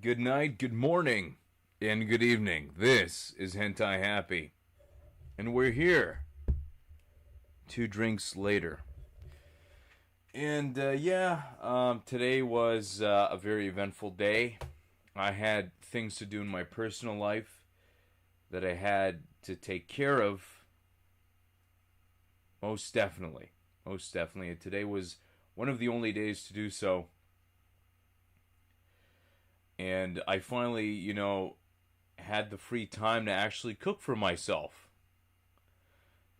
Good night, good morning, and good evening. This is Hentai Happy, and we're here 2 drinks later. And today was a very eventful day. I had things to do in my personal life that I had to take care of. Most definitely. Most definitely. And today was one of the only days to do so. And I finally, had the free time to actually cook for myself.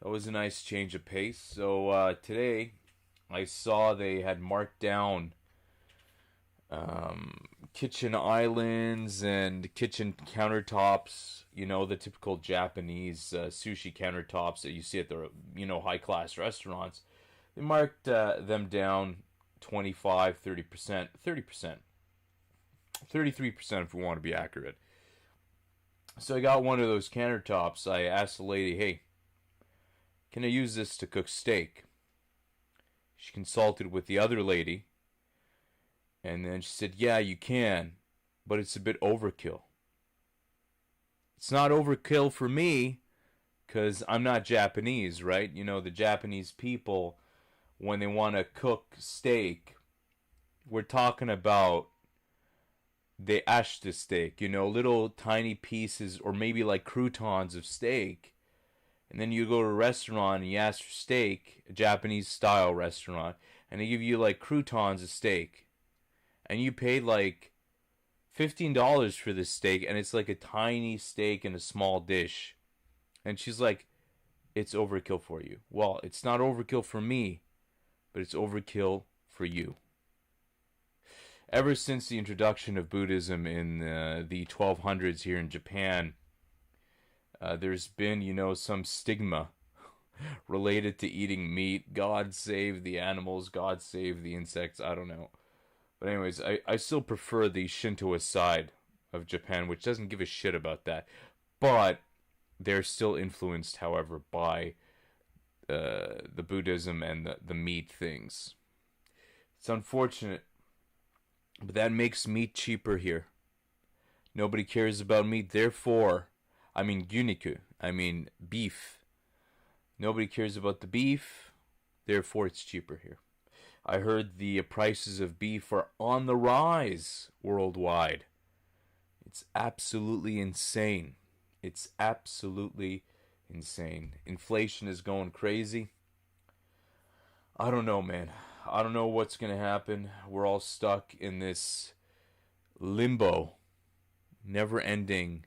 That was a nice change of pace. So today, I saw they had marked down kitchen islands and kitchen countertops. The typical Japanese sushi countertops that you see at the, high-class restaurants. They marked them down 25, 30%, 30%. 33% if we want to be accurate. So I got one of those countertops. I asked the lady, hey, can I use this to cook steak? She consulted with the other lady, and then she said, yeah, you can, but it's a bit overkill. It's not overkill for me, because I'm not Japanese, right? The Japanese people, when they want to cook steak, we're talking about they ash the steak, little tiny pieces or maybe like croutons of steak. And then you go to a restaurant and you ask for steak, a Japanese style restaurant, and they give you like croutons of steak. And you paid like $15 for this steak, and it's like a tiny steak in a small dish. And she's like, it's overkill for you. Well, it's not overkill for me, but it's overkill for you. Ever since the introduction of Buddhism in the 1200s here in Japan, there's been, some stigma related to eating meat. God save the animals, God save the insects, I don't know. But anyways, I still prefer the Shintoist side of Japan, which doesn't give a shit about that. But they're still influenced, however, by the Buddhism and the meat things. It's unfortunate. But that makes meat cheaper here. Nobody cares about meat, therefore, gyuniku, beef. Nobody cares about the beef, therefore it's cheaper here. I heard the prices of beef are on the rise worldwide. It's absolutely insane. It's absolutely insane. Inflation is going crazy. I don't know, man. I don't know what's going to happen. We're all stuck in this limbo. Never-ending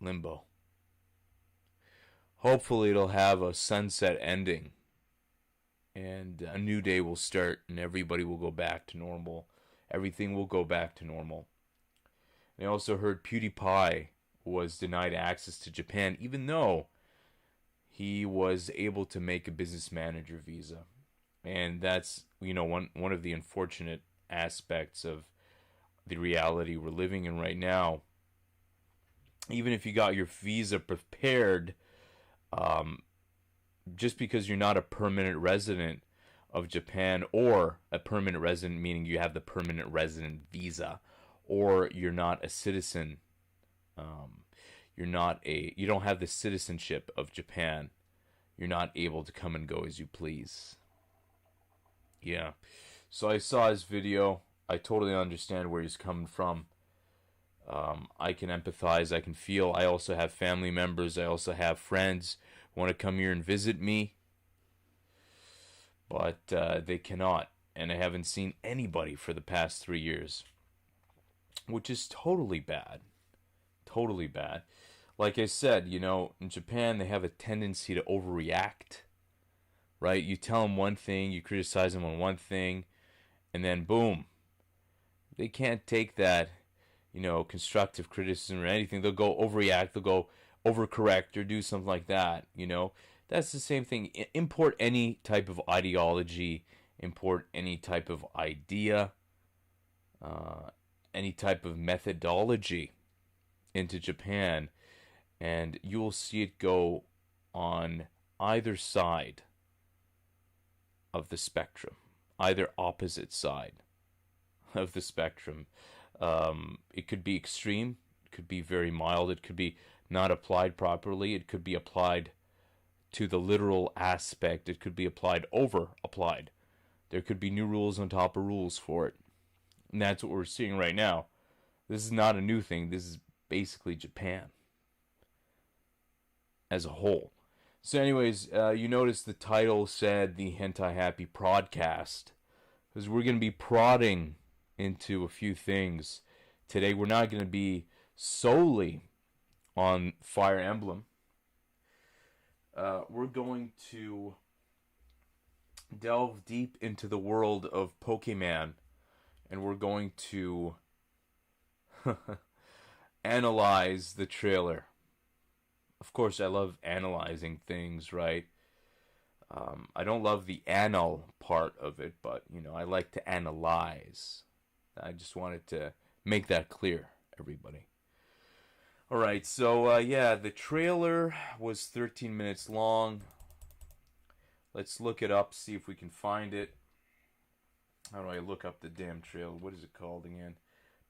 limbo. Hopefully it'll have a sunset ending. And a new day will start and everybody will go back to normal. Everything will go back to normal. And I also heard PewDiePie was denied access to Japan, even though he was able to make a business manager visa. And that's, one of the unfortunate aspects of the reality we're living in right now. Even if you got your visa prepared, just because you're not a permanent resident of Japan, or a permanent resident meaning you have the permanent resident visa, or you're not a citizen, you don't have the citizenship of Japan, you're not able to come and go as you please. Yeah, so I saw his video. I totally understand where he's coming from. I can empathize. I can feel. I also have family members. I also have friends who want to come here and visit me. But they cannot. And I haven't seen anybody for the past 3 years. Which is totally bad. Totally bad. Like I said, in Japan they have a tendency to overreact. Right? You tell them one thing, you criticize them on one thing, and then boom. They can't take that, constructive criticism or anything. They'll go overreact, they'll go overcorrect or do something like that, That's the same thing. Import any type of ideology, import any type of idea, any type of methodology into Japan, and you will see it go on either side of the spectrum, either opposite side of the spectrum. It could be extreme. It could be very mild. It could be not applied properly. It could be applied to the literal aspect. It could be over applied. There could be new rules on top of rules for it. And that's what we're seeing right now. This is not a new thing. This is basically Japan as a whole. So anyways, you notice the title said the Hentai Happy Prodcast. Because we're going to be prodding into a few things. Today we're not going to be solely on Fire Emblem. We're going to delve deep into the world of Pokemon. And we're going to analyze the trailer. Of course, I love analyzing things, right? I don't love the anal part of it, but, I like to analyze. I just wanted to make that clear, everybody. Alright, so, the trailer was 13 minutes long. Let's look it up, see if we can find it. How do I look up the damn trailer? What is it called again?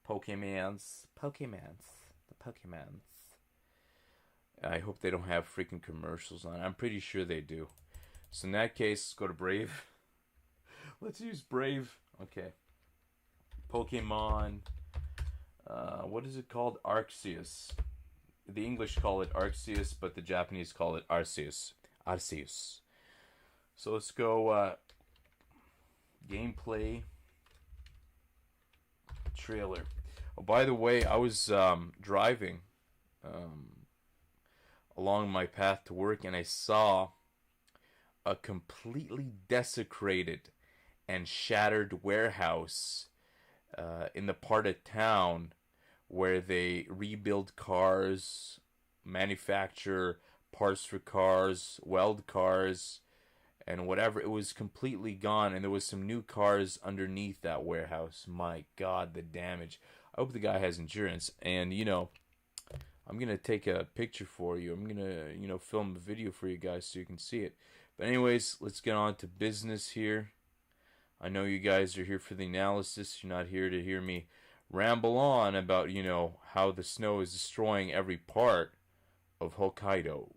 Pokemons. The Pokemons. I hope they don't have freaking commercials on. I'm pretty sure they do. So in that case, let's go to Brave. Let's use Brave. Okay. Pokemon. What is it called? arceuS. The English call it arceuS, but the Japanese call it arceuS. arceuS. So let's go gameplay trailer. Oh, by the way, I was driving along my path to work, and I saw a completely desecrated and shattered warehouse in the part of town where they rebuild cars, manufacture parts for cars, weld cars, and whatever. It was completely gone, and there was some new cars underneath that warehouse. My God, the damage. I hope the guy has insurance. And, I'm going to take a picture for you. I'm going to, film a video for you guys so you can see it. But anyways, let's get on to business here. I know you guys are here for the analysis. You're not here to hear me ramble on about, how the snow is destroying every part of Hokkaido.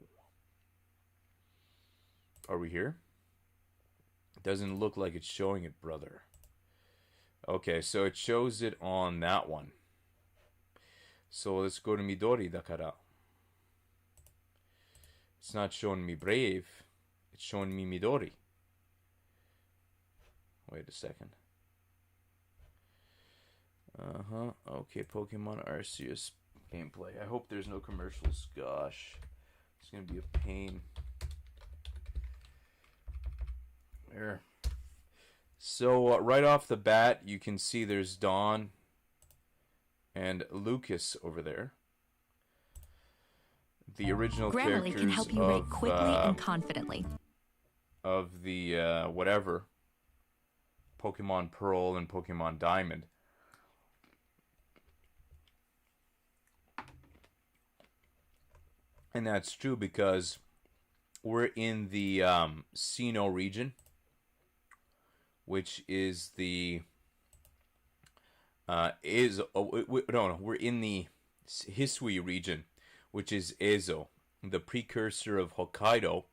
Are we here? It doesn't look like it's showing it, brother. Okay, so it shows it on that one. So let's go to Midori dakara. It's not showing me Brave. It's showing me Midori. Wait a second. Okay, Pokemon arceuS gameplay. I hope there's no commercials. Gosh. It's going to be a pain. There. So, right off the bat, you can see there's Dawn and Lucas over there. The original Grammarly characters can help you write quickly and confidently. Of the, whatever, Pokemon Pearl and Pokemon Diamond. And that's true because we're in the Sinnoh region, which is the we're in the Hisui region, which is Ezo, the precursor of Hokkaido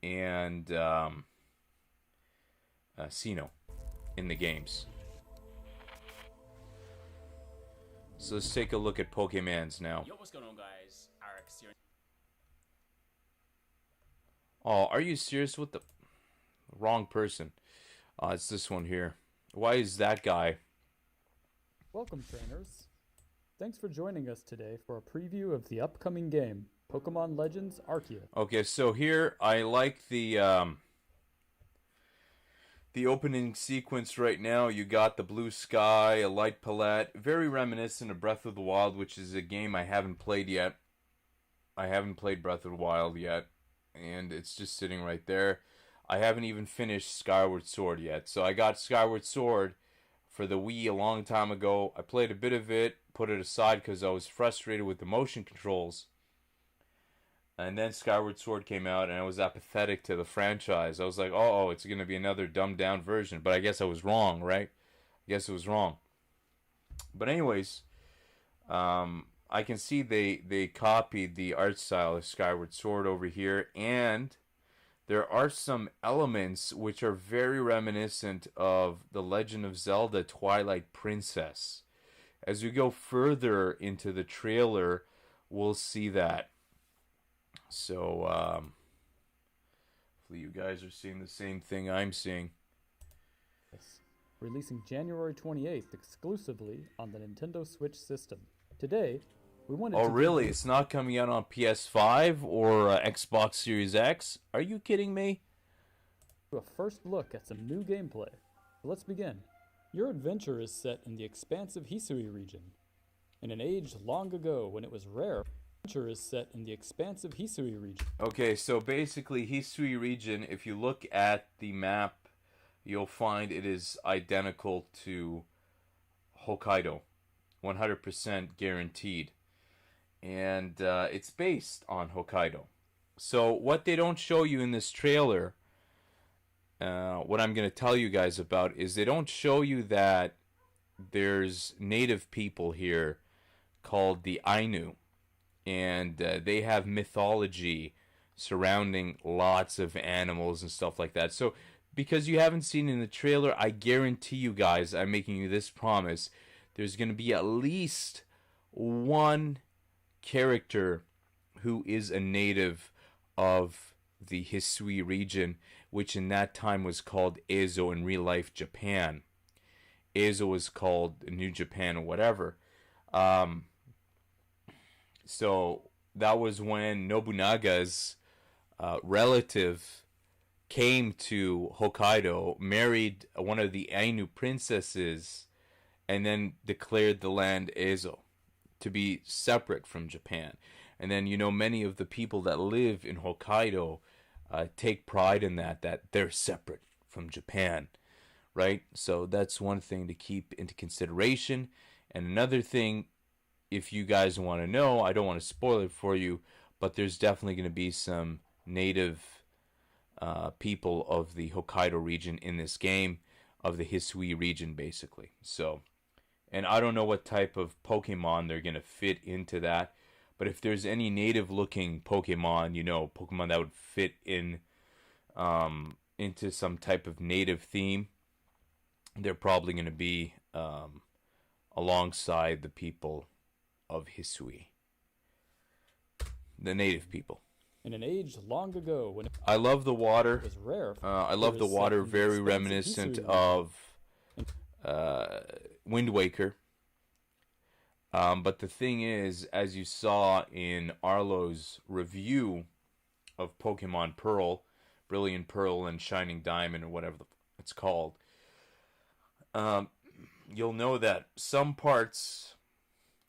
and Sinnoh in the games. So let's take a look at Pokemons now. Yo, what's going on, guys? Alex here. Oh, are you serious? With the wrong person? It's this one here. Why is that guy? Welcome, trainers. Thanks for joining us today for a preview of the upcoming game, Pokemon Legends Arceus. Okay, so here I like the opening sequence right now. You got the blue sky, a light palette, very reminiscent of Breath of the Wild, which is a game I haven't played yet. I haven't played Breath of the Wild yet, and it's just sitting right there. I haven't even finished Skyward Sword yet. So I got Skyward Sword for the Wii a long time ago. I played a bit of it, put it aside because I was frustrated with the motion controls. And then Skyward Sword came out, and I was apathetic to the franchise. I was like, oh, it's going to be another dumbed-down version. But I guess I was wrong, right? I guess it was wrong. But anyways, I can see they copied the art style of Skyward Sword over here, and there are some elements which are very reminiscent of The Legend of Zelda Twilight Princess. As we go further into the trailer, we'll see that. So, hopefully you guys are seeing the same thing I'm seeing. Yes. Releasing January 28th exclusively on the Nintendo Switch system. Today, we wanted to... Oh, really? It's not coming out on PS5 or Xbox Series X? Are you kidding me? A first look at some new gameplay. Let's begin. Your adventure is set in the expansive Hisui region. In an age long ago when it was rare, adventure is set in the expansive Hisui region. Okay, so basically Hisui region, if you look at the map, you'll find it is identical to Hokkaido. 100% guaranteed. And it's based on Hokkaido. So what they don't show you in this trailer, what I'm going to tell you guys about, is they don't show you that there's native people here called the Ainu. And they have mythology surrounding lots of animals and stuff like that. So because you haven't seen it in the trailer, I guarantee you guys, I'm making you this promise, there's going to be at least one character who is a native of the Hisui region, which in that time was called Ezo in real life Japan. Ezo was called New Japan or whatever. So that was when Nobunaga's relative came to Hokkaido, married one of the Ainu princesses, and then declared the land Ezo to be separate from Japan. And then, you know, many of the people that live in Hokkaido take pride in that they're separate from Japan, right? So that's one thing to keep into consideration. And another thing, if you guys want to know, I don't want to spoil it for you, but there's definitely going to be some native people of the Hokkaido region in this game, of the Hisui region, basically. So, and I don't know what type of Pokemon they're going to fit into that, but if there's any native-looking Pokemon, you know, Pokemon that would fit in into some type of native theme, they're probably going to be alongside the people of Hisui, the native people. In an age long ago when I love the water. it was rare. I love the water, very reminiscent of Wind Waker. But the thing is, as you saw in Arlo's review of Pokemon Pearl, Brilliant Pearl and Shining Diamond, or whatever it's called, you'll know that some parts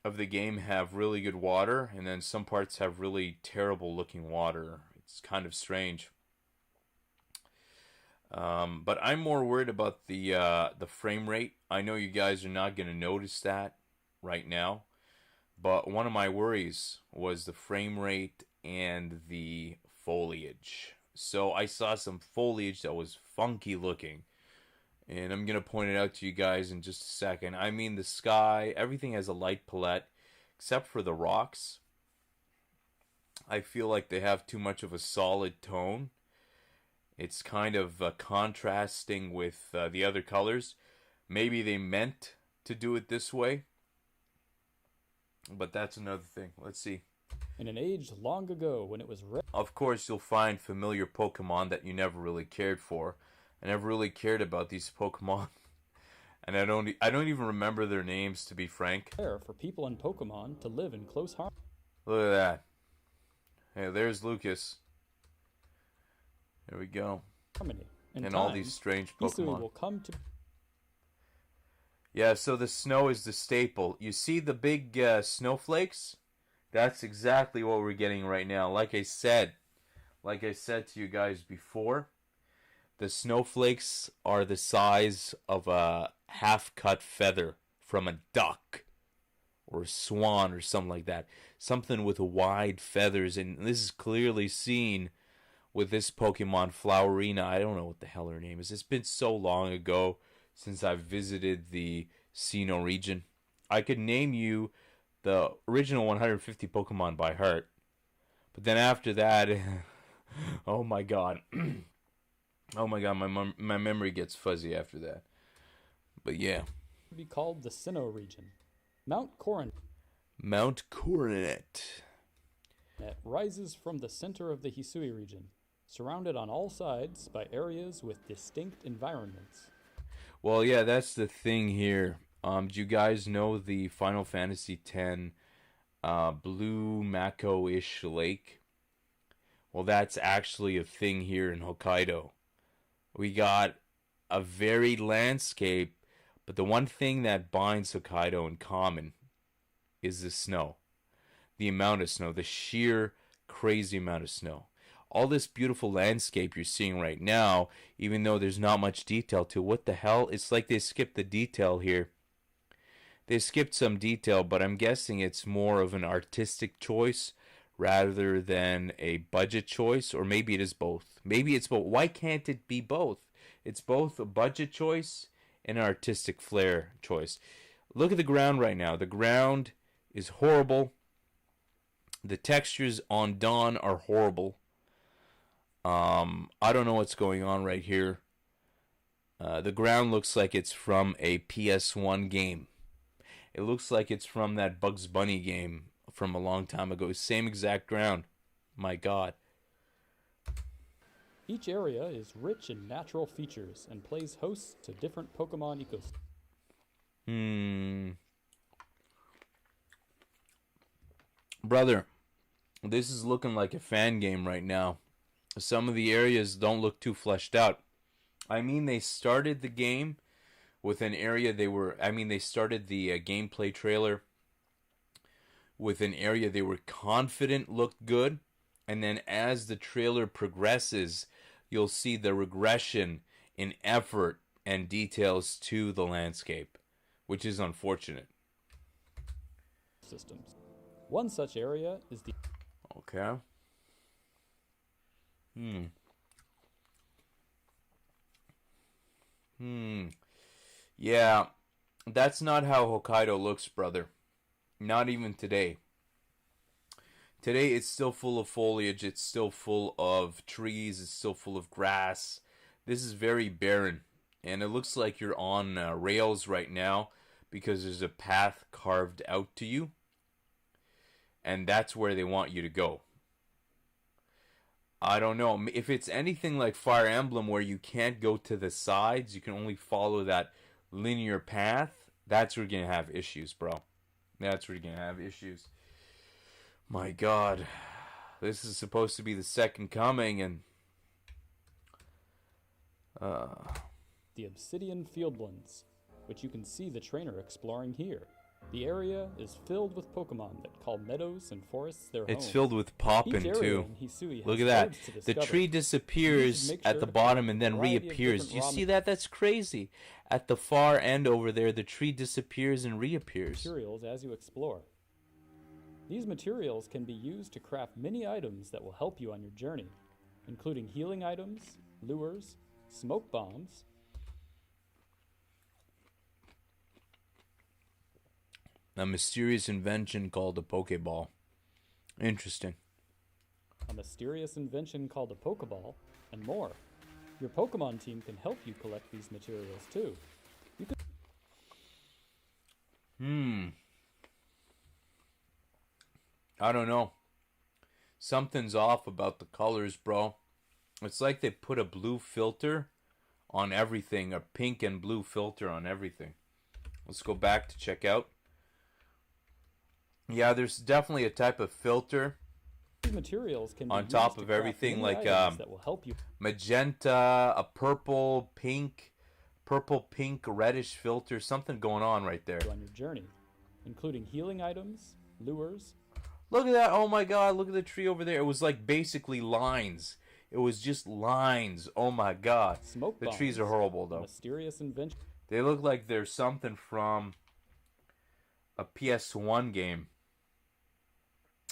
of the game have really good water, and then some parts have really terrible looking water. It's kind of strange. But I'm more worried about the frame rate. I know you guys are not going to notice that right now, but one of my worries was the frame rate and the foliage. So I saw some foliage that was funky looking, and I'm going to point it out to you guys in just a second. I mean, the sky, everything has a light palette, except for the rocks. I feel like they have too much of a solid tone. It's kind of contrasting with the other colors. Maybe they meant to do it this way, but that's another thing. Let's see. In an age long ago when it was rare. Of course, you'll find familiar Pokemon that you never really cared for. I never really cared about these Pokemon, and I don't even remember their names, to be frank. Rare for people and Pokemon to live in close harmony. Look at that. Hey, there's Lucas. There we go. And all these strange Pokemon. Will come to... Yeah, so the snow is the staple. You see the big snowflakes? That's exactly what we're getting right now. Like I said to you guys before, the snowflakes are the size of a half-cut feather from a duck or a swan or something like that. Something with wide feathers, and this is clearly seen with this Pokemon Flowerina. I don't know what the hell her name is. It's been so long ago since I've visited the Sinnoh region. I could name you the original 150 Pokemon by heart. But then after that, oh my god. Oh my god, my memory gets fuzzy after that. But yeah. Be called the Sinnoh region. Mount Coronet. That rises from the center of the Hisui region, surrounded on all sides by areas with distinct environments. Well, yeah, that's the thing here. Do you guys know the Final Fantasy X Blue Mako-ish lake? Well, that's actually a thing here in Hokkaido. We got a varied landscape, but the one thing that binds Hokkaido in common is the snow. The amount of snow, the sheer crazy amount of snow. All this beautiful landscape you're seeing right now, even though there's not much detail to it, what the hell? It's like they skipped the detail here. They skipped some detail, but I'm guessing it's more of an artistic choice rather than a budget choice, or maybe it is both. Maybe it's both. Why can't it be both? It's both a budget choice and an artistic flair choice. Look at the ground right now. The ground is horrible. The textures on Dawn are horrible. I don't know what's going on right here. The ground looks like it's from a PS1 game. It looks like it's from that Bugs Bunny game from a long time ago. Same exact ground. My god. Each area is rich in natural features and plays host to different Pokemon ecosystems. Brother, this is looking like a fan game right now. Some of the areas don't look too fleshed out. I mean, they started the game with an area they started the gameplay trailer with an area they were confident looked good. And then as the trailer progresses, you'll see the regression in effort and details to the landscape, which is unfortunate. Systems. One such area is the... Okay. Yeah, that's not how Hokkaido looks, brother. Not even today. Today it's still full of foliage, it's still full of trees, it's still full of grass. This is very barren, and it looks like you're on rails right now because there's a path carved out to you, and that's where they want you to go. I don't know. If it's anything like Fire Emblem where you can't go to the sides, you can only follow that linear path, that's where you're going to have issues, bro. That's where you're going to have issues. My god. This is supposed to be the second coming, and... The Obsidian Fieldlands, which you can see the trainer exploring here. The area is filled with Pokemon that call meadows and forests their It's home. filled with poppin' too. Look at that. The tree disappears at the bottom and then reappears. Do you see that? That's crazy. At the far end over there, the tree disappears and reappears. Materials as you explore. These materials can be used to craft many items that will help you on your journey, including healing items, lures, smoke bombs, a mysterious invention called a Pokeball. Interesting. A mysterious invention called a Pokeball, and more. Your Pokemon team can help you collect these materials too. You can... I don't know. Something's off about the colors, bro. It's like they put a blue filter on everything, a pink and blue filter on everything. Let's go back to check out. Yeah, there's definitely a type of filter materials can on be top used of to craft everything, many like items that will help you. magenta, a purple, pink, reddish filter. Something going on right there. On your journey, including healing items, lures. Look at that. Oh my god, look at the tree over there. It was like basically lines. It was just lines. Oh my god. Smoke the bombs, trees are horrible though. Mysterious invention. They look like there's something from a PS1 game.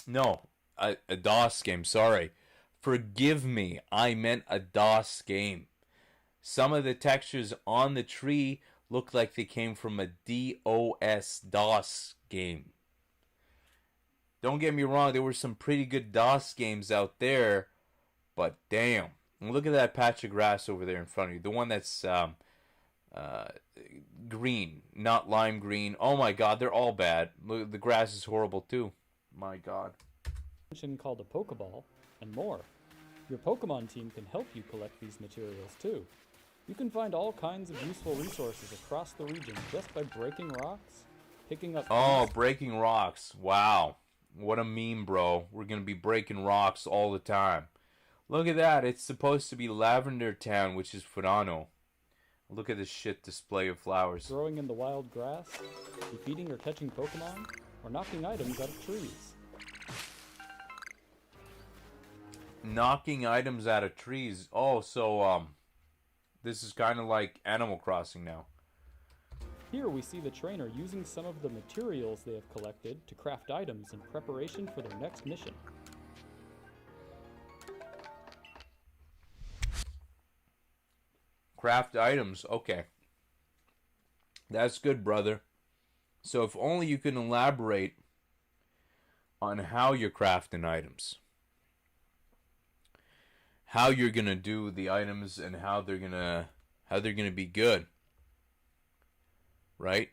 No, a DOS game, sorry. Forgive me, I meant a DOS game. Some of the textures on the tree look like they came from a DOS game. Don't get me wrong, there were some pretty good DOS games out there, but damn. Look at that patch of grass over there in front of you. The one that's green, not lime green. Oh my god, they're all bad. Look, the grass is horrible too. My god. Called a Pokeball, and more. Your Pokemon team can help you collect these materials too. You can find all kinds of useful resources across the region just by breaking rocks, picking up... Oh, breaking rocks. Wow. What a meme, bro. We're going to be breaking rocks all the time. Look at that. It's supposed to be Lavender Town, which is Furano. Look at this shit display of flowers. Growing in the wild grass, defeating or catching Pokemon, or knocking items out of trees. Knocking items out of trees. Oh, so, this is kind of like Animal Crossing now. Here we see the trainer using some of the materials they have collected to craft items in preparation for their next mission. Craft items, okay. That's good, brother. So if only you can elaborate on how you're crafting items. How you're gonna do the items and how they're gonna be good. Right?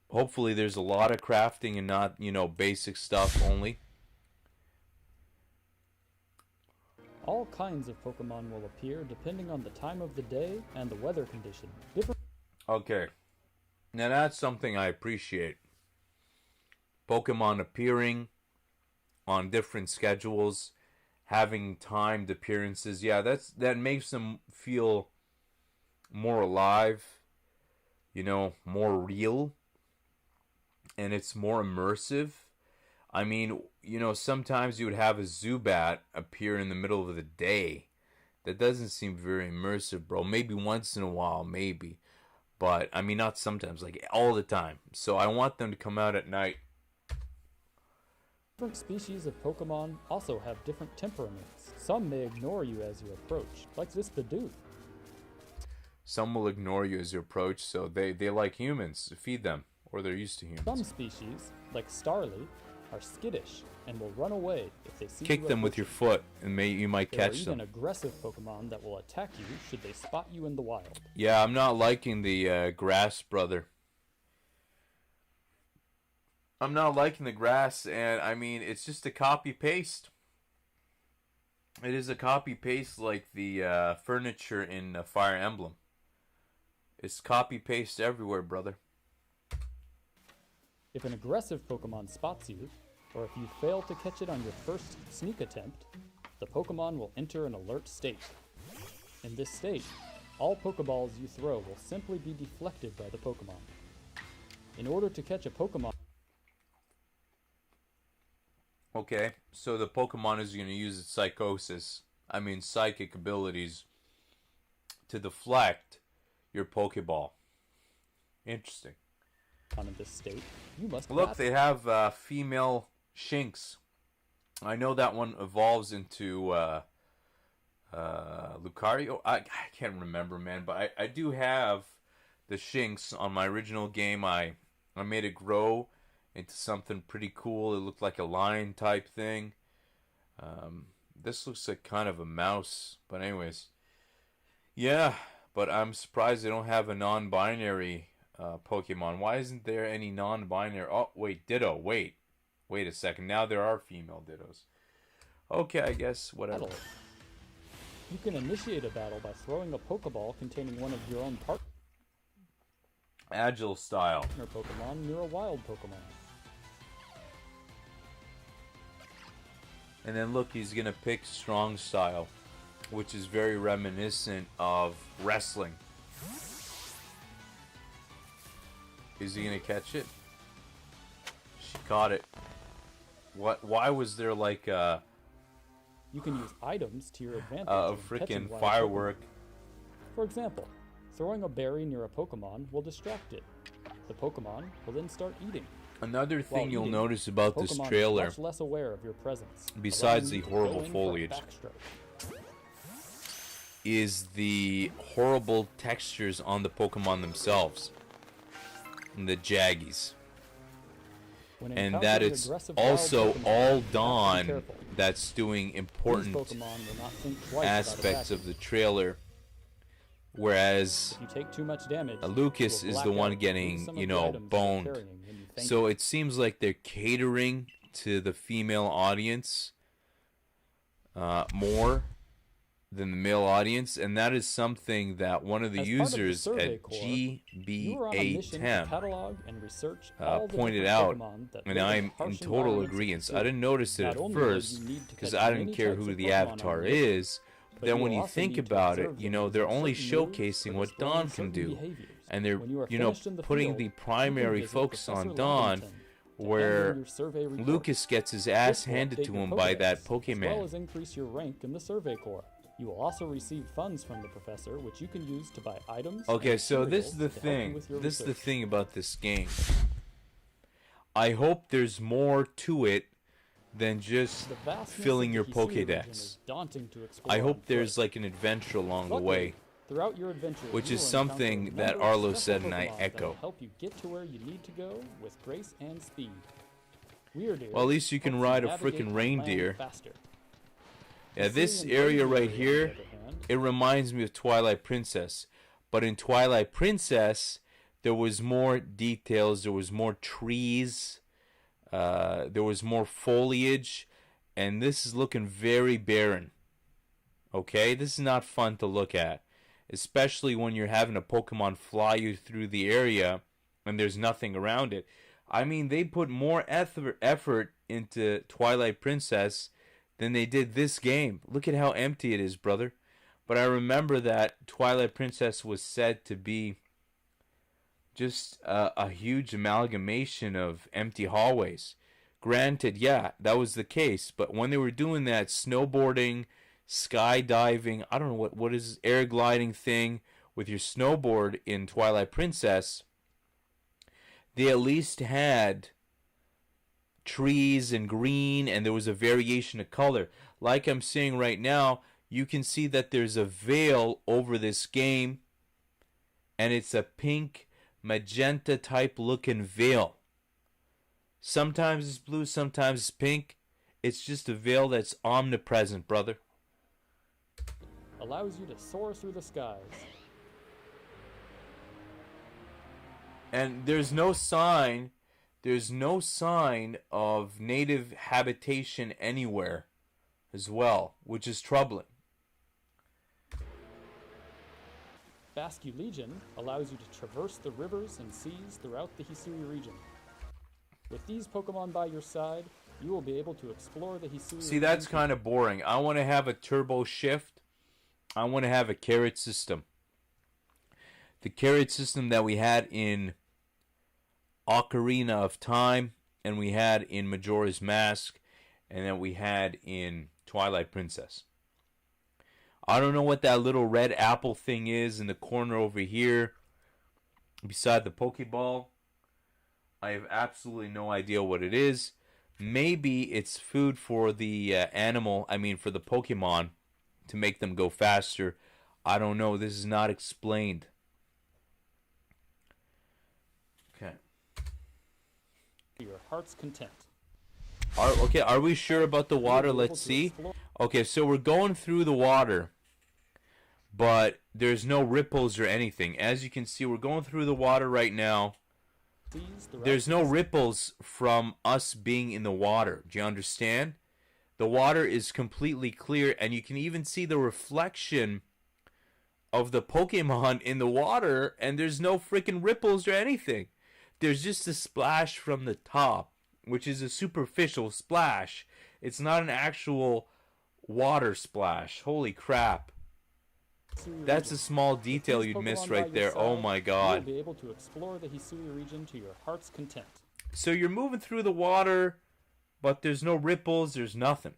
Hopefully there's a lot of crafting and not, basic stuff only. All kinds of Pokemon will appear depending on the time of the day and the weather condition. Okay. Now that's something I appreciate. Pokemon appearing on different schedules, having timed appearances. Yeah, that makes them feel more alive, more real, and it's more immersive. I mean, sometimes you would have a Zubat appear in the middle of the day. That doesn't seem very immersive, bro. Maybe once in a while, maybe. But, I mean, not sometimes, like all the time. So I want them to come out at night. Different species of Pokemon also have different temperaments. Some may ignore you as you approach, like this Bidoof. Some will ignore you as you approach, so they like humans. Feed them, or they're used to humans. Some species, like Starly, are skittish and will run away if they see Kick you them with your foot, and you might catch them. There are even aggressive Pokemon that will attack you should they spot you in the wild. Yeah, I'm not liking the grass, brother. I'm not liking the grass, and I mean, it's just a copy-paste. It is a copy-paste like the furniture in Fire Emblem. It's copy-paste everywhere, brother. If an aggressive Pokemon spots you, or if you fail to catch it on your first sneak attempt, the Pokemon will enter an alert state. In this state, all Pokeballs you throw will simply be deflected by the Pokemon. In order to catch a Pokemon... Okay, so the Pokemon is going to use its psychic abilities to deflect your Pokeball. Interesting. In this state, you must look, they have female Shinx. I know that one evolves into Lucario. I can't remember, man, but I do have the Shinx on my original game. I made it grow into something pretty cool. It looked like a lion type thing. This looks like kind of a mouse, but anyways, yeah. But I'm surprised they don't have a non-binary Pokemon. Why isn't there any non-binary? Oh, wait, Ditto. Wait a second. Now there are female Dittos. Okay, I guess whatever. Battle. You can initiate a battle by throwing a Pokeball containing one of your own partner Agile style Pokemon near a wild Pokemon. And then look, he's gonna pick strong style, which is very reminiscent of wrestling. Is he gonna catch it? She caught it. What? Why was there like a... You can use items to your advantage. A freaking firework. For example, throwing a berry near a Pokemon will distract it. The Pokemon will then start eating. Another thing you'll notice about this Pokemon trailer, is much less aware of your presence, besides the horrible foliage, is the horrible textures on the Pokemon themselves. And the Jaggies. And that it's also all Dawn that's doing important aspects of the trailer. Whereas if you take too much damage, Lucas is the one getting, you know, boned. So it seems like they're catering to the female audience more than the male audience, and that is something that one of the users at GBA10 pointed out, and I'm in total agreement. I didn't notice it at first because I didn't care who the avatar is. But then when you think about it, you know, they're only showcasing what Dawn can do, and they're, you know, putting the primary focus on Dawn, where Lucas gets his ass handed to him by that Pokemon. As well as increase your rank in the Survey Corps. You will also receive funds from the professor, which you can use to buy items. Okay, so this is the thing. This is the thing about this game. I hope there's more to it than just filling your Pokédex. I hope there's like an adventure along the way, throughout your adventure, which is something that Arlo said and I echo. Help you get to where you need to go with grace and speed. Weird. Well, at least you can ride a freaking reindeer. Yeah, this area right here, it reminds me of Twilight Princess. But in Twilight Princess, there was more details, there was more trees, there was more foliage, and this is looking very barren. Okay, this is not fun to look at, especially when you're having a Pokemon fly you through the area and there's nothing around it. I mean, they put more effort into Twilight Princess than they did this game. Look at how empty it is, brother. But I remember that Twilight Princess was said to be just a huge amalgamation of empty hallways. Granted, yeah, that was the case. But when they were doing that snowboarding, skydiving, I don't know what is air gliding thing with your snowboard in Twilight Princess, they at least had trees and green, and there was a variation of color. Like I'm saying right now, you can see that there's a veil over this game, and it's a pink magenta type looking veil. Sometimes it's blue, sometimes it's pink. It's just a veil that's omnipresent, brother. Allows you to soar through the skies. And there's no sign of native habitation anywhere as well, which is troubling. Basque Legion allows you to traverse the rivers and seas throughout the Hisui region. With these Pokemon by your side, you will be able to explore the Hisui region. See, that's kind of boring. I want to have a turbo shift. I want to have a carrot system. The carrot system that we had in Ocarina of Time, and we had in Majora's Mask, and that we had in Twilight Princess. I don't know what that little red apple thing is in the corner over here beside the Pokeball. I have absolutely no idea what it is. Maybe it's food for the for the Pokemon to make them go faster. I don't know. This is not explained. Okay. Your heart's content. Are we sure about the water? Let's see. Okay, so we're going through the water, but there's no ripples or anything. As you can see, we're going through the water right now. There's no ripples from us being in the water. Do you understand? The water is completely clear, and you can even see the reflection of the Pokemon in the water, and there's no freaking ripples or anything. There's just a splash from the top, which is a superficial splash. It's not an actual water splash. Holy crap. That's a small detail you'd miss right there. Oh my god. You'll be able to explore the Hisui region to your heart's content. So you're moving through the water, but there's no ripples, there's nothing.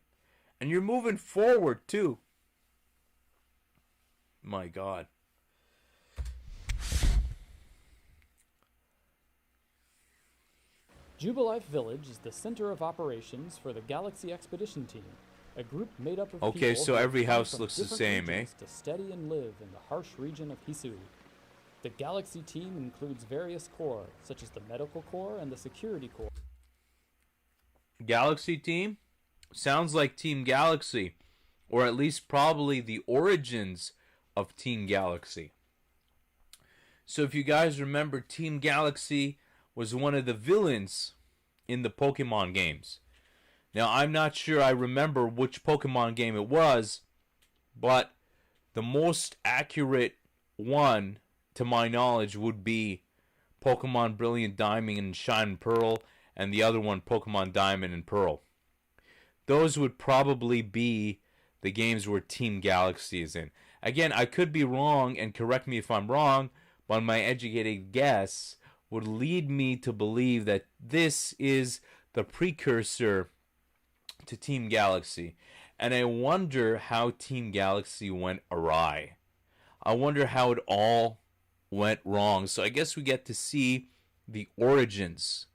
And you're moving forward too. My god. Jubilife Village is the center of operations for the Galaxy Expedition Team. A group made up of Okay, people so who have every come house from looks the different same, eh? regions to study and live in the harsh region of Hisui. The Galaxy team includes various corps, such as the Medical Corps and the Security Corps. Galaxy Team? Sounds like Team Galaxy. Or at least probably the origins of Team Galaxy. So if you guys remember, Team Galaxy was one of the villains in the Pokemon games. Now, I'm not sure I remember which Pokemon game it was, but the most accurate one, to my knowledge, would be Pokemon Brilliant Diamond and Shine Pearl, and the other one, Pokemon Diamond and Pearl. Those would probably be the games where Team Galaxy is in. Again, I could be wrong, and correct me if I'm wrong, but my educated guess would lead me to believe that this is the precursor to Team Galaxy. And I wonder how Team Galaxy went awry. I wonder how it all went wrong. So I guess we get to see the origins.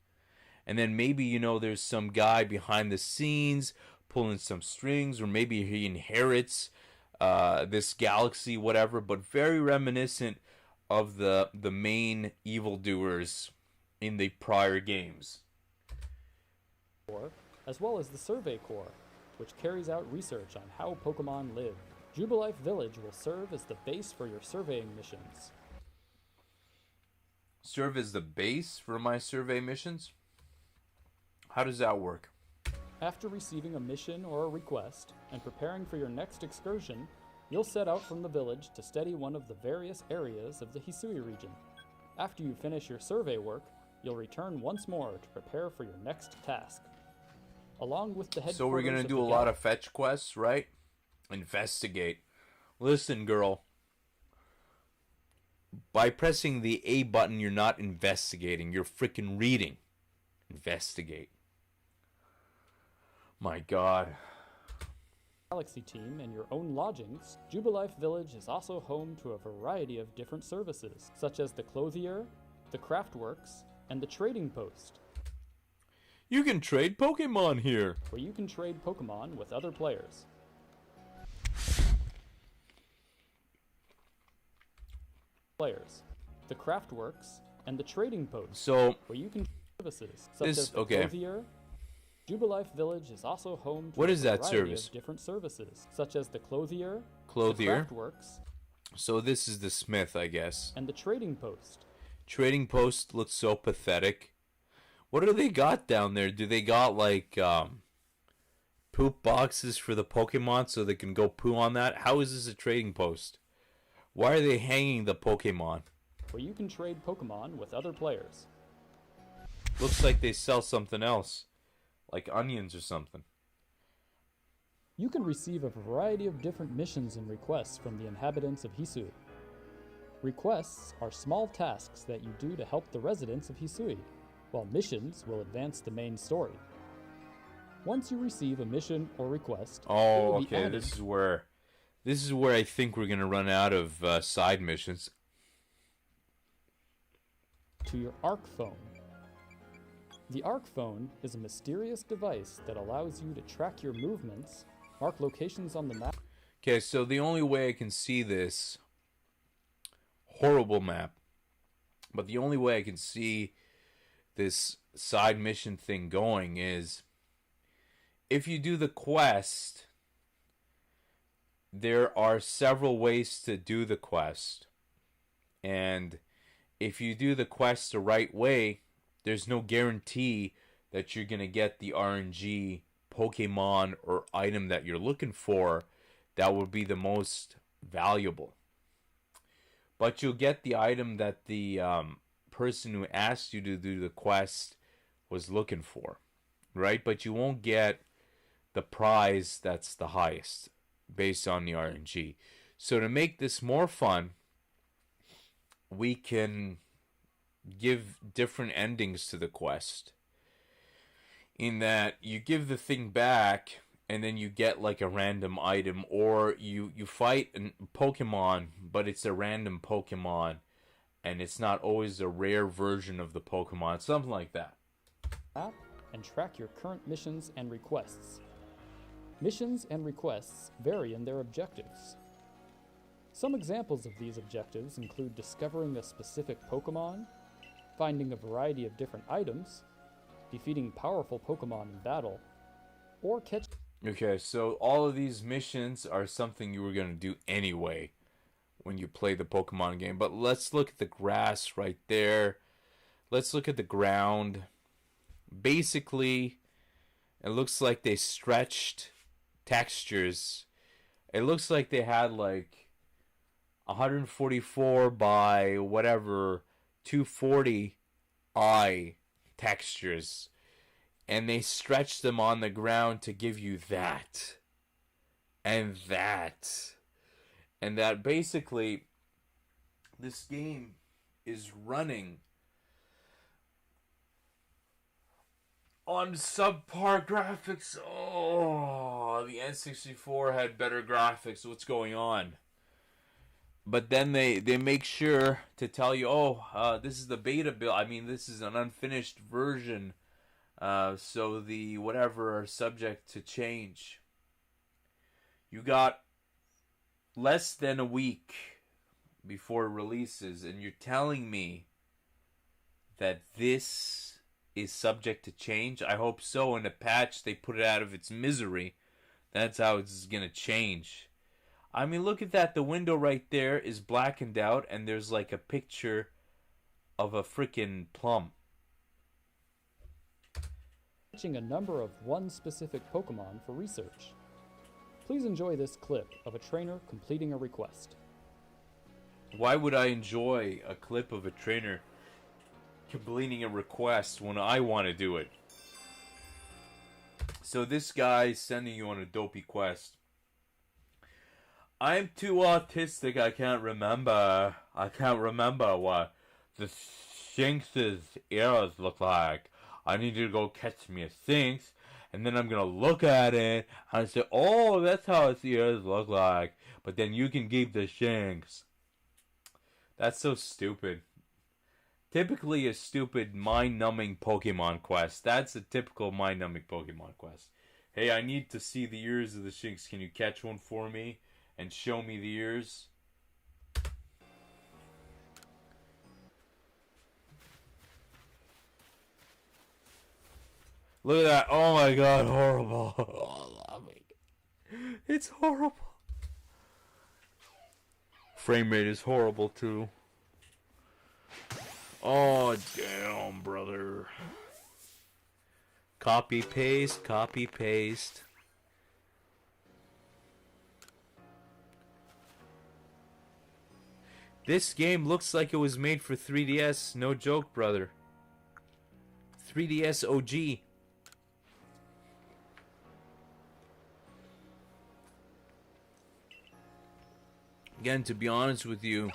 And then maybe, there's some guy behind the scenes pulling some strings, or maybe he inherits this galaxy, whatever, but very reminiscent of the main evildoers in the prior games. As well as the Survey Corps, which carries out research on how Pokemon live. Jubilife Village will serve as the base for your surveying missions. Serve as the base for my survey missions? How does that work? After receiving a mission or a request and preparing for your next excursion, you'll set out from the village to study one of the various areas of the Hisui region. After you finish your survey work, you'll return once more to prepare for your next task. Along with the headquarters. So we're going to do a lot of fetch quests, right? Investigate. Listen, girl. By pressing the A button, you're not investigating. You're freaking reading. Investigate. My God. Galaxy team and your own lodgings, Jubilife Village is also home to a variety of different services, such as the Clothier, the Craftworks, and the Trading Post. You can trade Pokemon here, where you can trade Pokemon with other players. The Craftworks, and the Trading Post. So, where you can services such as the Clothier. Jubilife Village is also home to what is a that variety service? of different services, such as the Clothier, the Craftworks. So this is the Smith, I guess. And the Trading Post. Trading Post looks so pathetic. What do they got down there? Do they got like poop boxes for the Pokemon so they can go poo on that? How is this a trading post? Why are they hanging the Pokemon? Where you can trade Pokemon with other players. Looks like they sell something else. Like onions or something. You can receive a variety of different missions and requests from the inhabitants of Hisui. Requests are small tasks that you do to help the residents of Hisui, while missions will advance the main story. Once you receive a mission or request, okay, this is where I think we're gonna run out of side missions. To your Arc Phone. The Arc Phone is a mysterious device that allows you to track your movements, mark locations on the map. Okay, so the only way I can see this horrible map, but the only way I can see this side mission thing going is if you do the quest. There are several ways to do the quest, and if you do the quest the right way, there's no guarantee that you're going to get the RNG Pokemon or item that you're looking for that would be the most valuable. But you'll get the item that the person who asked you to do the quest was looking for, right? But you won't get the prize that's the highest based on the RNG. So to make this more fun, we can give different endings to the quest, in that you give the thing back and then you get like a random item, or you fight a Pokemon but it's a random Pokemon and it's not always a rare version of the Pokemon, something like that. And track your current missions and requests. Missions and requests vary in their objectives. Some examples of these objectives include discovering a specific Pokémon, finding a variety of different items, defeating powerful Pokémon in battle, or catching... Okay, so all of these missions are something you were going to do anyway when you play the Pokemon game. But let's look at the grass right there. Let's look at the ground. Basically, it looks like they stretched textures. It looks like they had like 144 by whatever 240 eye textures, and they stretched them on the ground to give you that and that. And that basically this game is running on subpar graphics. Oh, the N64 had better graphics. What's going on? But then they make sure to tell you, this is the beta build. I mean, this is an unfinished version. So the whatever are subject to change. You got less than a week before it releases, and you're telling me that this is subject to change? I hope so. In a patch, they put it out of its misery. That's how it's going to change. I mean, look at that. The window right there is blackened out, and there's like a picture of a freaking plum. Catching a number of one specific Pokemon for research. Please enjoy this clip of a trainer completing a request. Why would I enjoy a clip of a trainer completing a request when I want to do it? So this guy's sending you on a dopey quest. I'm too autistic, I can't remember what the Sphinx's ears look like. I need to go catch me a Sphinx, and then I'm going to look at it and say, oh, that's how its ears look like. But then you can keep the Sphinx. That's so stupid. Typically a stupid mind-numbing Pokemon quest. That's a typical mind-numbing Pokemon quest. Hey, I need to see the ears of the Sphinx. Can you catch one for me and show me the ears? Look at that. Oh my god, horrible. It's horrible. Frame rate is horrible too. Oh, damn, brother. Copy, paste, copy, paste. This game looks like it was made for 3DS. No joke, brother. 3DS OG. Again, to be honest with you,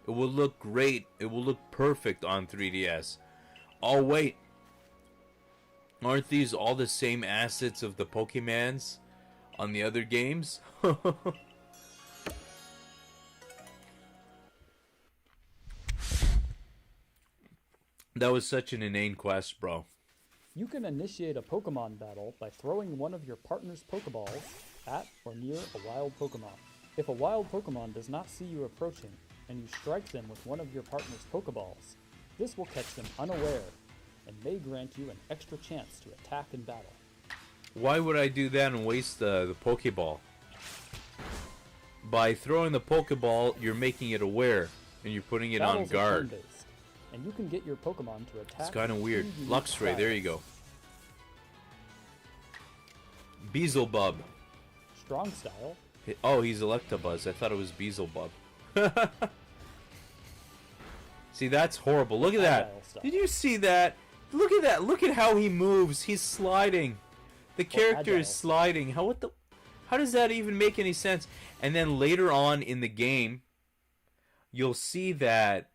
it will look great. It will look perfect on 3DS. Oh, wait. Aren't these all the same assets of the Pokemons on the other games? That was such an inane quest, bro. You can initiate a Pokemon battle by throwing one of your partner's Pokeballs at or near a wild Pokemon. If a wild Pokemon does not see you approaching, and you strike them with one of your partner's Pokeballs, this will catch them unaware and may grant you an extra chance to attack in battle. Why would I do that and waste the Pokeball? By throwing the Pokeball, you're making it aware, and you're putting it on guard. Are turn-based, and you can get your Pokemon to attack. It's kind of weird. Luxray, there you go. Beelzebub. Strong style. Oh, he's Electabuzz. I thought it was Beelzebub. See, that's horrible. Look at that. Did you see that? Look at that. Look at how he moves. He's sliding. The character is sliding. How does that even make any sense? And then later on in the game, you'll see that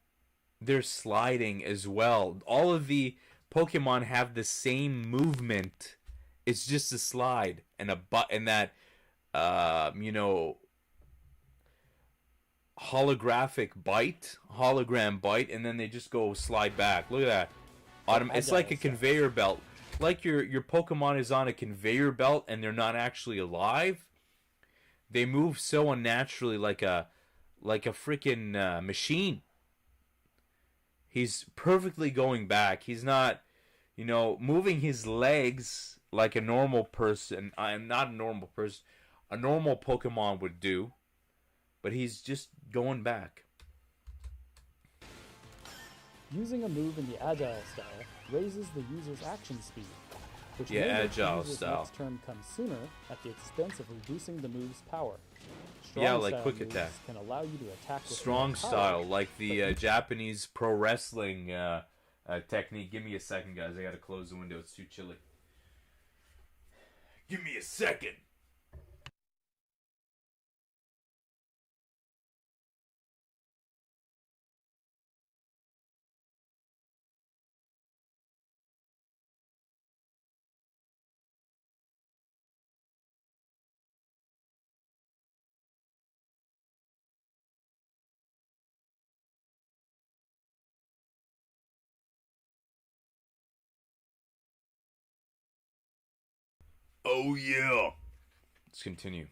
they're sliding as well. All of the Pokemon have the same movement. It's just a slide and a button that hologram bite, and then they just go slide back. Look at that. It's like a conveyor belt. like your Pokemon is on a conveyor belt and they're not actually alive. They move so unnaturally, like a freaking machine. He's perfectly going back. He's not, moving his legs like a normal person. I'm not a normal person. A normal Pokemon would do. But he's just going back. Using a move in the Agile style raises the user's action speed, which may make Agile the user's style. next turn come sooner at the expense of reducing the move's power. Yeah, like style quick moves attack. Can allow you to attack with Strong more power, style, like the Japanese pro wrestling technique. Give me a second, guys. I gotta close the window. It's too chilly. Give me a second. Oh yeah. Let's continue.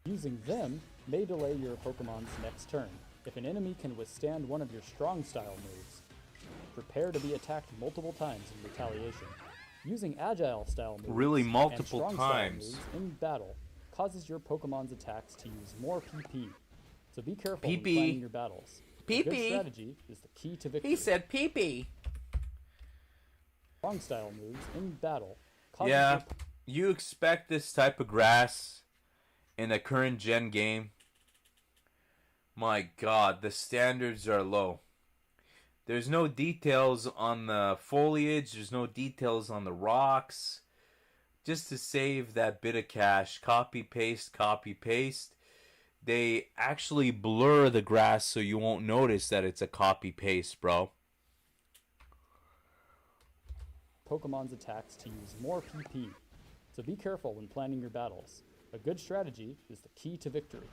Using them may delay your Pokemon's next turn. If an enemy can withstand one of your strong style moves, prepare to be attacked multiple times in retaliation. Using agile style moves Really and multiple strong times. style moves in battle causes your Pokemon's attacks to use more PP. So be careful when PP. planning your battles. A good PP. strategy is the key to victory. He said pee-pee. Strong style moves in battle causes Yeah, your you expect this type of grass in a current gen game. My god, the standards are low. There's no details on the foliage, there's no details on the rocks. Just to save that bit of cash, copy paste, they actually blur the grass so you won't notice that it's a copy paste, bro. Pokemon's attacks to use more PP. So be careful when planning your battles. A good strategy is the key to victory.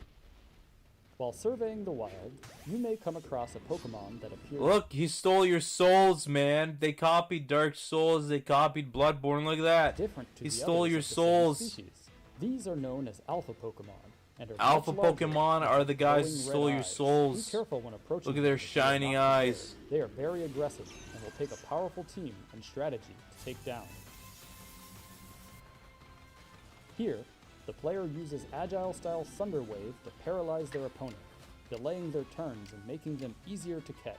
While surveying the wild, you may come across a Pokemon that appears... Look, he stole your souls, man. They copied Dark Souls, they copied Bloodborne, look at that. different to He the stole others your of the same souls. species. These are known as Alpha Pokemon, and are Alpha much larger, Pokemon with are the guys glowing who red stole your eyes. souls. Be careful when approaching Look at them their if you are shining not prepared. eyes. They are very aggressive and will take a powerful team and strategy to take down. Here, the player uses Agile-style Thunder Wave to paralyze their opponent, delaying their turns and making them easier to catch,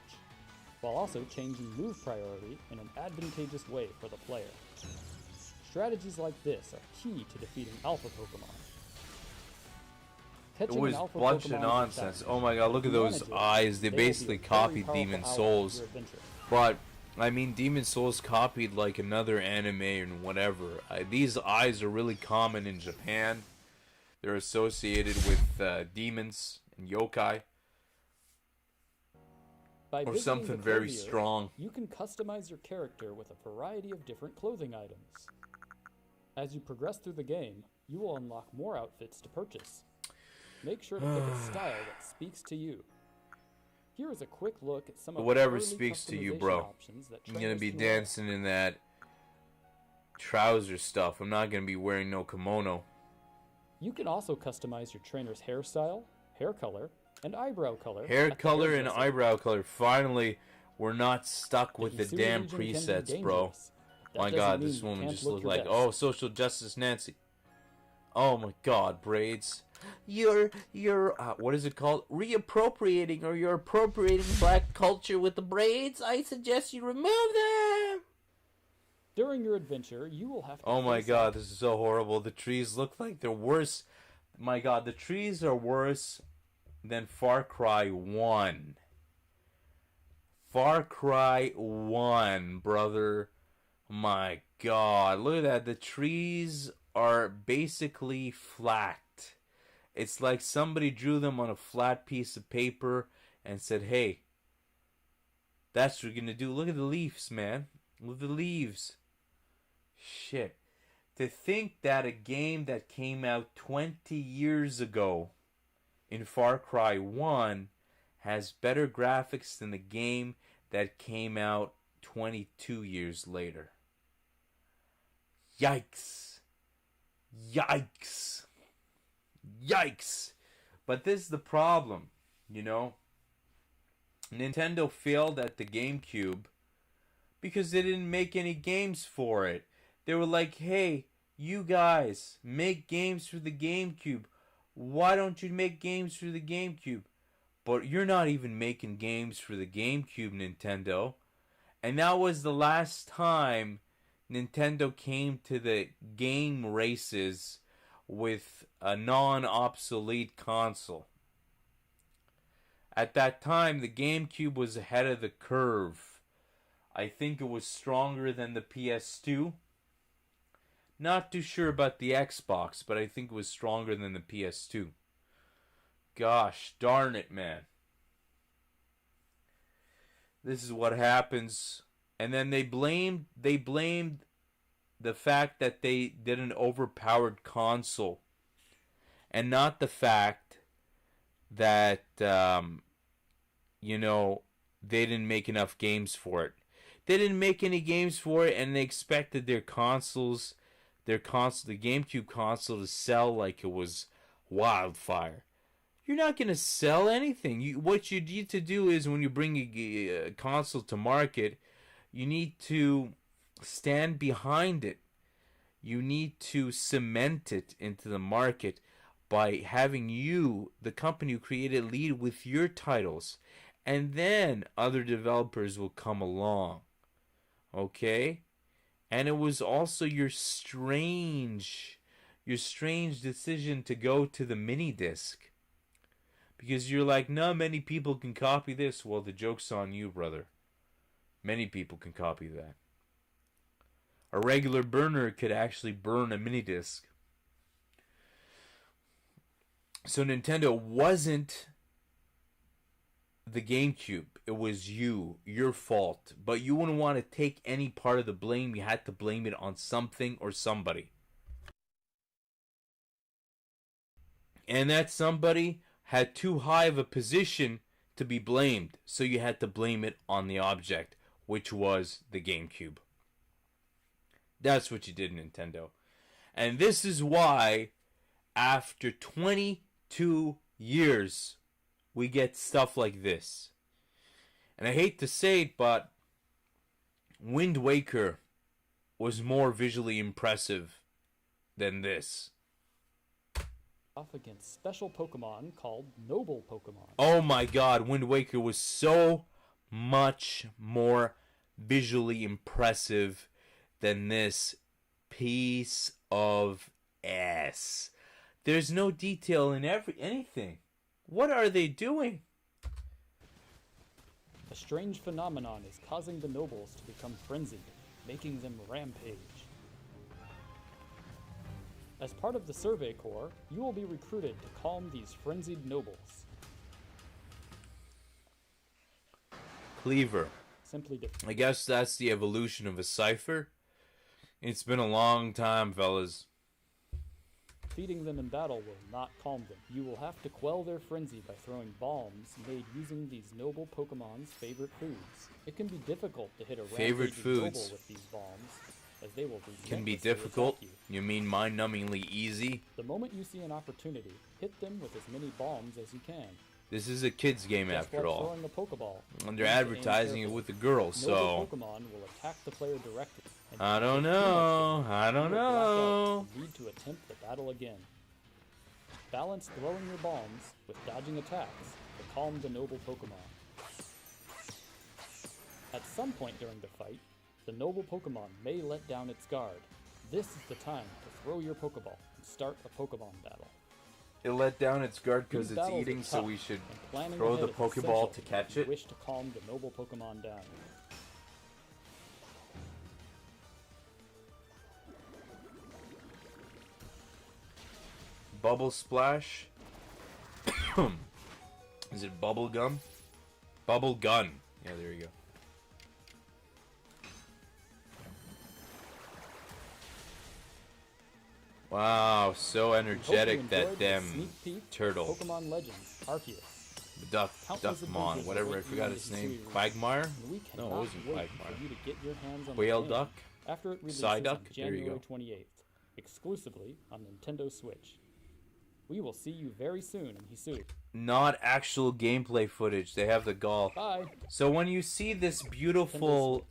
while also changing move priority in an advantageous way for the player. Strategies like this are key to defeating Alpha Pokemon. It Catching was an Alpha a bunch of Pokemon is nonsense. challenging, Oh my god, but look if at you those manage it, eyes. They they will be basically a very copied powerful Demon ally in Souls. your adventure. But, I mean, Demon Souls copied like another anime and whatever. These eyes are really common in Japan. They're associated with demons and yokai. By Or visiting something the very clothier, strong. You can customize your character with a variety of different clothing items. As you progress through the game, you will unlock more outfits to purchase. Make sure to pick a style that speaks to you. Here is a quick look at some of Whatever the early speaks to you, customization bro. options that I'm gonna trainers be can dancing in that trouser stuff. I'm not gonna be wearing no kimono. You can also customize your trainer's hairstyle, hair color, and eyebrow color. Hair at the color and hairdresser. eyebrow color. Finally, we're not stuck with the Hisui damn region can be presets, bro. dangerous, but that My doesn't god, mean this you woman can't just look looked your like, best. oh, social justice Nancy. Oh my god, braids. You're what is it called? Reappropriating, or you're appropriating black culture with the braids? I suggest you remove them. During your adventure, you will have to Oh my face god, off this is so horrible. The trees look like they're worse. My god, the trees are worse than Far Cry 1. Far Cry 1, brother. My god, look at that. The trees are basically flat. It's like somebody drew them on a flat piece of paper and said, hey, that's what you're gonna do. Look at the leaves, man. Look at the leaves. Shit. To think that a game that came out 20 years ago in Far Cry 1 has better graphics than the game that came out 22 years later. Yikes. Yikes. Yikes. But this is the problem, you know. Nintendo failed at the GameCube because they didn't make any games for it. They were like, hey, you guys, make games for the GameCube. Why don't you make games for the GameCube? But you're not even making games for the GameCube, Nintendo. And that was the last time Nintendo came to the game races with a non-obsolete console. At that time, the GameCube was ahead of the curve. I think it was stronger than the PS2. Not too sure about the Xbox, but I think it was stronger than the PS2. Gosh darn it, man. This is what happens. And then they blamed the fact that they did an overpowered console. And not the fact that, you know, they didn't make enough games for it. They didn't make any games for it, and they expected the GameCube console to sell like it was wildfire. You're not going to sell anything. What you need to do is, when you bring a console to market, you need to stand behind it. You need to cement it into the market by having you, the company who created, lead with your titles. And then other developers will come along. Okay? And it was also your strange decision to go to the mini disc. Because you're like, not many people can copy this. Well, the joke's on you, brother. Many people can copy that. A regular burner could actually burn a mini disc. So Nintendo wasn't the GameCube. It was your fault. But you wouldn't want to take any part of the blame. You had to blame it on something or somebody. And that somebody had too high of a position to be blamed. So you had to blame it on the object, which was the GameCube. That's what you did, Nintendo. And this is why, after 22 years, we get stuff like this. And I hate to say it, but Wind Waker was more visually impressive than this. Off against special Pokemon called Noble Pokemon. Oh my god, Wind Waker was so much more visually impressive than this piece of ass. There's no detail in anything. What are they doing? A strange phenomenon is causing the nobles to become frenzied, making them rampage. As part of the Survey Corps, you will be recruited to calm these frenzied nobles. Cleaver. Simply I guess that's the evolution of a cipher. It's been a long time, fellas. Defeating them in battle will not calm them. You will have to quell their frenzy by throwing bombs made using these noble Pokemon's favorite foods. It can be difficult to hit a favorite foods noble with these bombs, as they will can be difficult. You mean mind-numbingly easy? The moment you see an opportunity, hit them with as many bombs as you can. This is a kid's game after all. Throwing a Pokeball. And they're advertising it with the girls, so noble Pokemon will attack the player directly. I don't know. Need to attempt the battle again. Balance throwing your bombs with dodging attacks to calm the noble Pokemon. At some point during the fight, the noble Pokemon may let down its guard. This is the time to throw your Pokeball and start a Pokemon battle. It let down its guard because it's eating, so we should throw the Pokeball to catch it. Wish to calm the noble Pokemon down. Bubble Splash. Is it Bubble Gum? Bubble Gun. Yeah, there you go. Wow, so energetic, that damn turtle. Pokemon Legends, arceuS. Duckmon, whatever, I forgot its name. Quagmire? No, it wasn't Quagmire. Whale Duck? after it releases on Psyduck? There you January go. 28th, exclusively on Nintendo Switch. We will see you very soon in Hisui. Not actual gameplay footage. They have the golf. Bye. So when you see this beautiful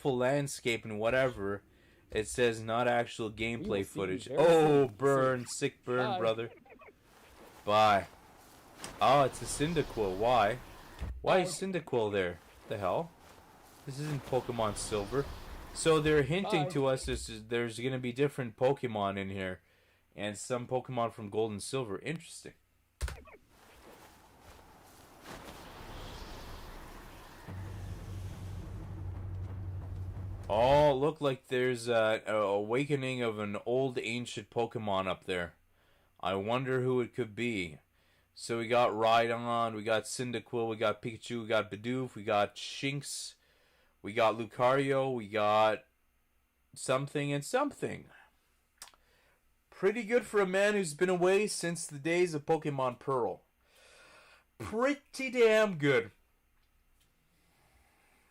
landscape and whatever, it says not actual gameplay footage. Oh, burn. Sick burn, Bye. brother. Bye. Oh, it's a Cyndaquil. Why? Why is Cyndaquil there? The hell? This isn't Pokemon Silver. So they're hinting to us there's going to be different Pokemon in here. And some Pokemon from Gold and Silver. Interesting. Oh, look like there's a awakening of an old ancient Pokemon up there. I wonder who it could be. So we got Rhydon, we got Cyndaquil, we got Pikachu, we got Bidoof, we got Shinx, we got Lucario, we got something and something. Pretty good for a man who's been away since the days of Pokemon Pearl. Pretty damn good.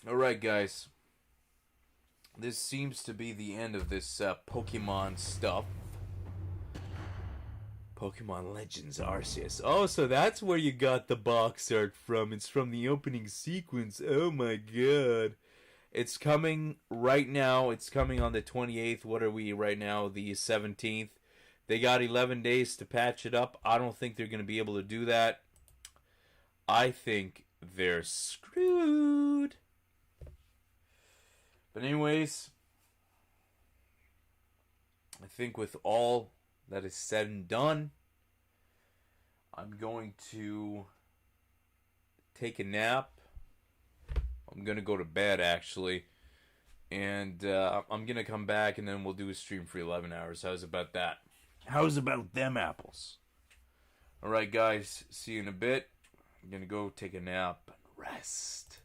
Alright, guys. This seems to be the end of this Pokemon stuff. Pokemon Legends Arceus. Oh, so that's where you got the box art from. It's from the opening sequence. Oh my god. It's coming right now. It's coming on the 28th. What are we right now? The 17th. They got 11 days to patch it up. I don't think they're going to be able to do that. I think they're screwed. But anyways, I think with all that is said and done, I'm going to take a nap. I'm going to go to bed, actually. And I'm going to come back, and then we'll do a stream for 11 hours. How's about that? How's about them apples? Alright, guys. See you in a bit. I'm going to go take a nap and rest.